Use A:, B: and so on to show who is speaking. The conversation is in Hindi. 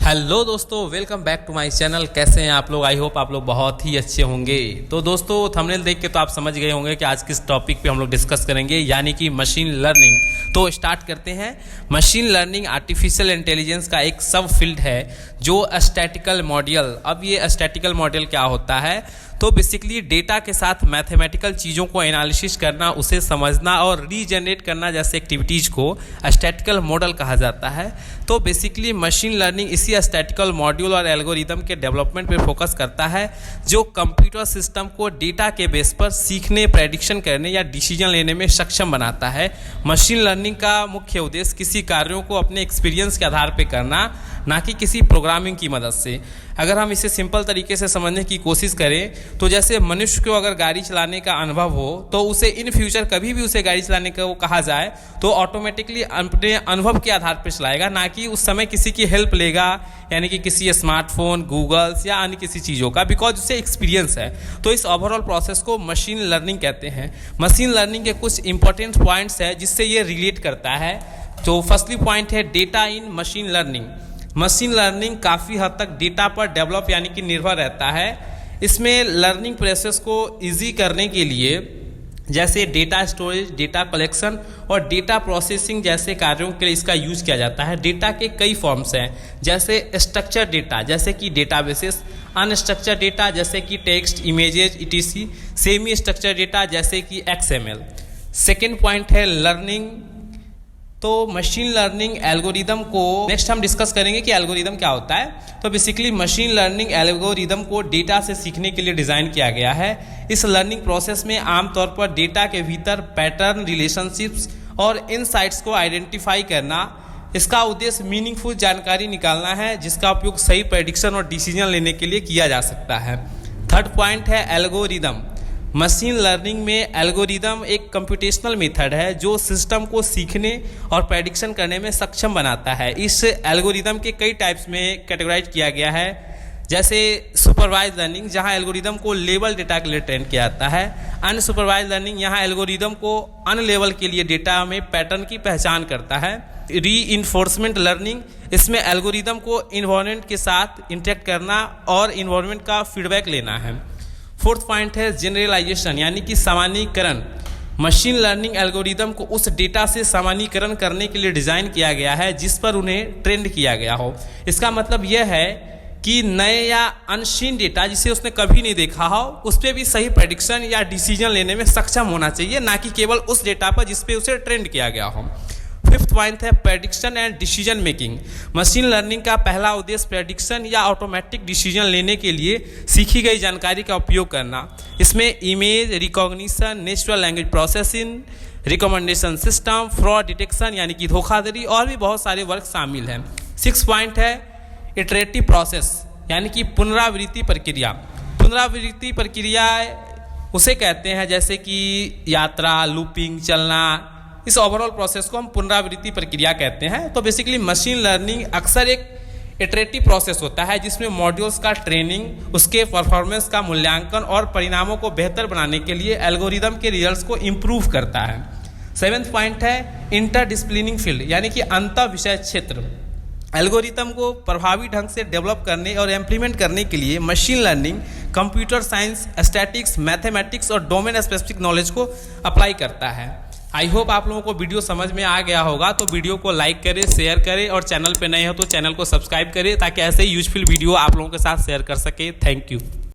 A: हेलो दोस्तों, welcome back to my channel. कैसे हैं आप लोग? आई होप आप लोग बहुत ही अच्छे होंगे। तो दोस्तों, थंबनेल देख के तो आप समझ गए होंगे कि आज किस टॉपिक पे हम लोग डिस्कस करेंगे, यानी कि मशीन लर्निंग। तो स्टार्ट करते हैं। मशीन लर्निंग आर्टिफिशियल इंटेलिजेंस का एक सब फील्ड है जो स्टैटिकल मॉडल। अब ये स्टैटिकल मॉडल क्या होता है? तो बेसिकली डेटा के साथ मैथमेटिकल चीज़ों को एनालिसिस करना, उसे समझना और रीजनरेट करना जैसे एक्टिविटीज़ को स्टैटिकल मॉडल कहा जाता है। तो बेसिकली मशीन लर्निंग इसी स्टैटिकल मॉड्यूल और एल्गोरिदम के डेवलपमेंट पे फोकस करता है, जो कंप्यूटर सिस्टम को डेटा के बेस पर सीखने, प्रेडिक्शन करने या डिसीजन लेने में सक्षम बनाता है। मशीन लर्निंग का मुख्य उद्देश्य किसी कार्यों को अपने एक्सपीरियंस के आधार पर करना, ना कि किसी प्रोग्रामिंग की मदद से। अगर हम इसे सिंपल तरीके से समझने की कोशिश करें तो जैसे मनुष्य को अगर गाड़ी चलाने का अनुभव हो तो उसे इन फ्यूचर कभी भी उसे गाड़ी चलाने को कहा जाए तो ऑटोमेटिकली अपने अनुभव के आधार पर चलाएगा, ना कि उस समय किसी की हेल्प लेगा, यानी कि किसी स्मार्टफोन, गूगल्स या अन्य किसी चीज़ों का, बिकॉज उसे एक्सपीरियंस है। तो इस ओवरऑल प्रोसेस को मशीन लर्निंग कहते हैं। मशीन लर्निंग के कुछ इंपॉर्टेंट पॉइंट्स है जिससे ये रिलेट करता है। तो फर्स्टली पॉइंट है डेटा इन मशीन लर्निंग। मशीन लर्निंग काफ़ी हद तक डेटा पर डेवलप यानी कि निर्भर रहता है। इसमें लर्निंग प्रोसेस को इजी करने के लिए जैसे डेटा स्टोरेज, डेटा कलेक्शन और डेटा प्रोसेसिंग जैसे कार्यों के लिए इसका यूज किया जाता है। डेटा के कई फॉर्म्स हैं, जैसे स्ट्रक्चर डेटा जैसे कि डेटाबेसेस, अनस्ट्रक्चर डेटा जैसे कि text, images, etc, semi structure data जैसे कि XML। सेकेंड पॉइंट है लर्निंग। तो मशीन लर्निंग एल्गोरिदम को नेक्स्ट हम डिस्कस करेंगे कि एल्गोरिदम क्या होता है। तो बेसिकली मशीन लर्निंग एल्गोरिदम को डेटा से सीखने के लिए डिज़ाइन किया गया है। इस लर्निंग प्रोसेस में आमतौर पर डेटा के भीतर पैटर्न, रिलेशनशिप्स और इनसाइट्स को आइडेंटिफाई करना, इसका उद्देश्य मीनिंगफुल जानकारी निकालना है जिसका उपयोग सही प्रेडिक्शन और डिसीजन लेने के लिए किया जा सकता है। थर्ड पॉइंट है एल्गोरिदम। मशीन लर्निंग में एल्गोरिदम एक कंप्यूटेशनल मेथड है जो सिस्टम को सीखने और प्रेडिक्शन करने में सक्षम बनाता है। इस एल्गोरिदम के कई टाइप्स में कैटेगराइज किया गया है, जैसे सुपरवाइज लर्निंग, जहां एल्गोरिदम को लेवल डेटा के लिए ट्रेन किया जाता है। अनसुपरवाइज लर्निंग, यहां एल्गोरिदम को अन लेवल के लिए डेटा में पैटर्न की पहचान करता है। रीइंफोर्समेंट लर्निंग, इसमें एल्गोरिदम को इन्वायरमेंट के साथ इंटरेक्ट करना और इन्वायरमेंट का फीडबैक लेना है। फोर्थ पॉइंट है जनरलाइजेशन यानी कि सामान्यीकरण। मशीन लर्निंग एल्गोरिदम को उस डेटा से सामान्यीकरण करने के लिए डिज़ाइन किया गया है जिस पर उन्हें ट्रेंड किया गया हो। इसका मतलब यह है कि नए या अनसीन डेटा जिसे उसने कभी नहीं देखा हो, उस पर भी सही प्रेडिक्शन या डिसीजन लेने में सक्षम होना चाहिए, ना कि केवल उस डेटा पर जिस पे उसे ट्रेंड किया गया हो। फिफ्थ पॉइंट है prediction and decision making. Machine learning का पहला उद्देश्य प्रेडिक्शन या ऑटोमेटिक डिसीजन लेने के लिए सीखी गई जानकारी का उपयोग करना। इसमें image recognition, natural language processing, recommendation system, fraud detection यानी कि धोखाधड़ी और भी बहुत सारे वर्क शामिल हैं। सिक्स पॉइंट है इटरेटिव प्रोसेस यानी कि पुनरावृत्ति प्रक्रिया। पुनरावृत्ति प्रक्रिया उसे कहते हैं जैसे कि यात्रा, लूपिंग, चलना। इस ओवरऑल प्रोसेस को हम पुनरावृत्ति प्रक्रिया कहते हैं। तो बेसिकली मशीन लर्निंग अक्सर एक इटरेटिव प्रोसेस होता है जिसमें मॉड्यूल्स का ट्रेनिंग, उसके परफॉर्मेंस का मूल्यांकन और परिणामों को बेहतर बनाने के लिए एल्गोरिदम के रिजल्ट्स को इम्प्रूव करता है। सेवेंथ पॉइंट है इंटरडिसिप्लिनिंग फील्ड यानी कि अंतर विषय क्षेत्र। एल्गोरिदम को प्रभावी ढंग से डेवलप करने और इम्प्लीमेंट करने के लिए machine learning computer science, statics, mathematics और डोमेन स्पेसिफिक नॉलेज को अप्लाई करता है। आई होप आप लोगों को वीडियो समझ में आ गया होगा। तो वीडियो को लाइक करें, शेयर करें और चैनल पे नए हो तो चैनल को सब्सक्राइब करें ताकि ऐसे ही यूजफुल वीडियो आप लोगों के साथ शेयर कर सके। Thank you.